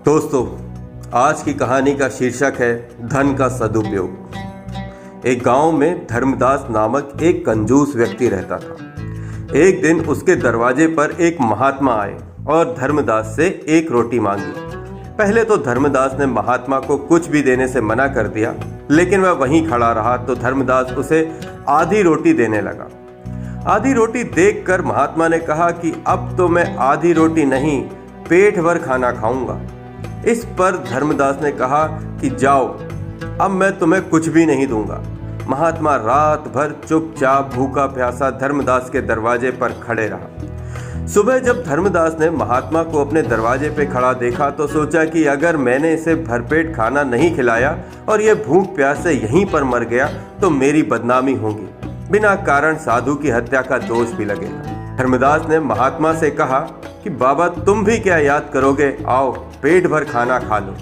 दोस्तों, आज की कहानी का शीर्षक है धन का सदुपयोग। एक गांव में धर्मदास नामक एक कंजूस व्यक्ति रहता था। एक दिन उसके दरवाजे पर एक महात्मा आए और धर्मदास से एक रोटी मांगी। पहले तो धर्मदास ने महात्मा को कुछ भी देने से मना कर दिया, लेकिन वह वहीं खड़ा रहा तो धर्मदास उसे आधी रोटी देने लगा। आधी रोटी देखकर महात्मा ने कहा कि अब तो मैं आधी रोटी नहीं, पेट भर खाना खाऊंगा। इस पर धर्मदास ने कहा कि जाओ, अब मैं तुम्हें कुछ भी नहीं दूंगा। महात्मा रात भर चुपचाप भूखा प्यासा धर्मदास के दरवाजे पर खड़े रहा। सुबह जब धर्मदास ने महात्मा को अपने दरवाजे पे खड़ा देखा तो सोचा कि अगर मैंने इसे भरपेट खाना नहीं खिलाया और ये भूख प्यास से यहीं पर मर गया तो मेरी बदनामी होगी, बिना कारण साधु की हत्या का दोष भी लगेगा। धर्मदास ने महात्मा से कहा कि बाबा, तुम भी क्या याद करोगे, आओ पेट भर खाना खा लो।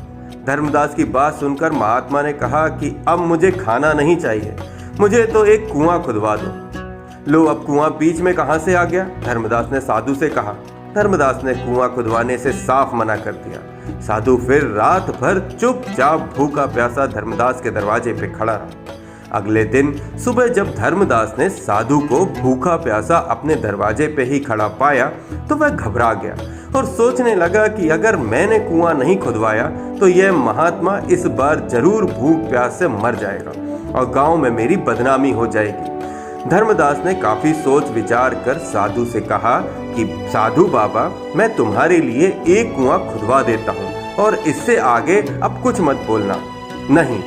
धर्मदास की बात सुनकर महात्मा ने कहा कि अब मुझे खाना नहीं चाहिए, मुझे तो एक कुआं खुदवा दो। लो, अब कुआं बीच में कहां से आ गया? धर्मदास ने साधु से कहा। धर्मदास ने कुआं खुदवाने से साफ मना कर दिया। साधु फिर रात भर चुपचाप भूखा प्यासा धर्मदास के दरवाजे पे खड़ा रहा। अगले दिन सुबह जब धर्मदास ने साधु को भूखा प्यासा अपने दरवाजे पे ही खड़ा पाया तो वह घबरा गया और सोचने लगा कि अगर मैंने कुआं नहीं खुदवाया तो यह महात्मा इस बार जरूर भूख प्यास से मर जाएगा और गांव में मेरी बदनामी हो जाएगी। धर्मदास ने काफी सोच विचार कर साधु से कहा कि साधु बाबा, मैं तुम्हारे लिए एक कुआं खुदवा देता हूँ और इससे आगे अब कुछ मत बोलना। नहीं,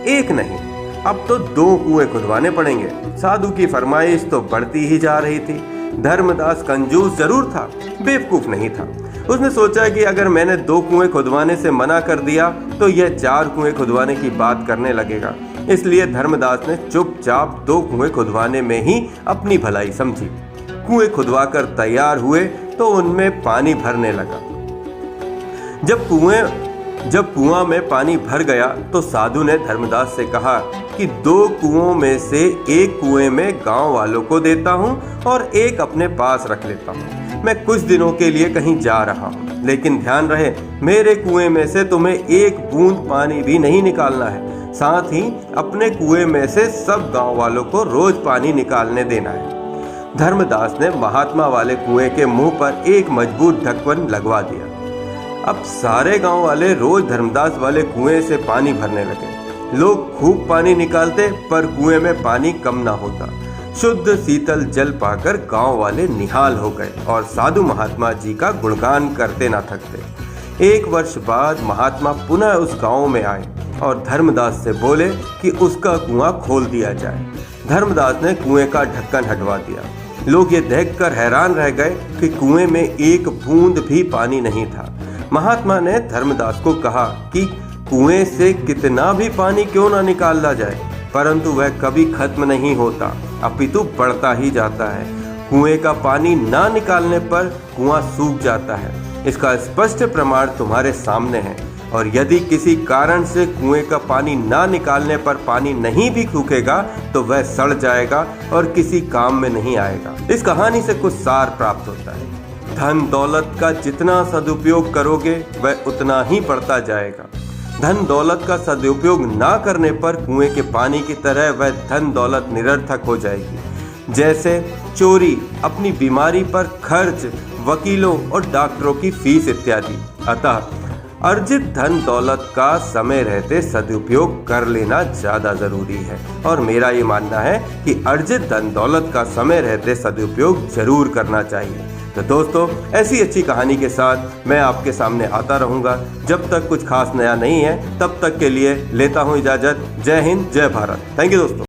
एक नहीं, अब तो 2 कुएं खुदवाने पड़ेंगे। साधु की फरमाइश तो बढ़ती ही जा रही थी। धर्मदास कंजूस जरूर था, बेवकूफ नहीं था। उसने सोचा कि अगर मैंने 2 कुएं खुदवाने से मना कर दिया तो यह 4 कुएं खुदवाने की बात करने लगेगा। इसलिए धर्मदास ने चुपचाप 2 कुएं खुदवाने में ही अपनी भलाई समझी। कुएं खुदवा कर तैयार हुए तो उनमें पानी भरने लगा। जब कुआं में पानी भर गया तो साधु ने धर्मदास से कहा कि 2 कुओं में से एक कुएं में गांव वालों को देता हूं और एक अपने पास रख लेता हूं। मैं कुछ दिनों के लिए कहीं जा रहा हूं, लेकिन ध्यान रहे मेरे कुएं में से तुम्हें एक बूंद पानी भी नहीं निकालना है। साथ ही अपने कुएं में से सब गांव वालों को रोज पानी निकालने देना है। धर्मदास ने महात्मा वाले कुएं के मुंह पर एक मजबूत ढक्कन लगवा दिया। अब सारे गांव वाले रोज धर्मदास वाले कुएं से पानी भरने लगे। लोग खूब पानी निकालते पर कुएं में पानी कम ना होता। शुद्ध शीतल जल पाकर गांव वाले निहाल हो गए और साधु महात्मा जी का गुणगान करते ना थकते। 1 वर्ष बाद महात्मा पुनः उस गांव में आए और धर्मदास से बोले कि उसका कुआं खोल दिया जाए। धर्मदास ने कुएं का ढक्कन हटवा दिया। लोग ये देखकर हैरान रह गए कि कुएं में एक बूंद भी पानी नहीं था। महात्मा ने धर्मदास को कहा कि कुएं से कितना भी पानी क्यों ना निकाला जाए, परंतु वह कभी खत्म नहीं होता, अपितु बढ़ता ही जाता है। कुएं का पानी ना निकालने पर कुआं सूख जाता है। इसका स्पष्ट प्रमाण तुम्हारे सामने है। और यदि किसी कारण से कुएं का पानी ना निकालने पर पानी नहीं भी सूखेगा तो वह सड़ जाएगा और किसी काम में नहीं आएगा। इस कहानी से कुछ सार प्राप्त होता है। धन दौलत का जितना सदुपयोग करोगे वह उतना ही बढ़ता जाएगा। धन दौलत का सदुपयोग ना करने पर कुएं के पानी की तरह वह धन दौलत निरर्थक हो जाएगी। जैसे चोरी, अपनी बीमारी पर खर्च, वकीलों और डॉक्टरों की फीस इत्यादि। अतः अर्जित धन दौलत का समय रहते सदुपयोग कर लेना ज्यादा जरूरी है और मेरा ये मानना है कि अर्जित धन दौलत का समय रहते सदुपयोग जरूर करना चाहिए। तो दोस्तों, ऐसी अच्छी कहानी के साथ मैं आपके सामने आता रहूंगा। जब तक कुछ खास नया नहीं है तब तक के लिए लेता हूं इजाजत। जय हिंद, जय भारत। थैंक यू दोस्तों।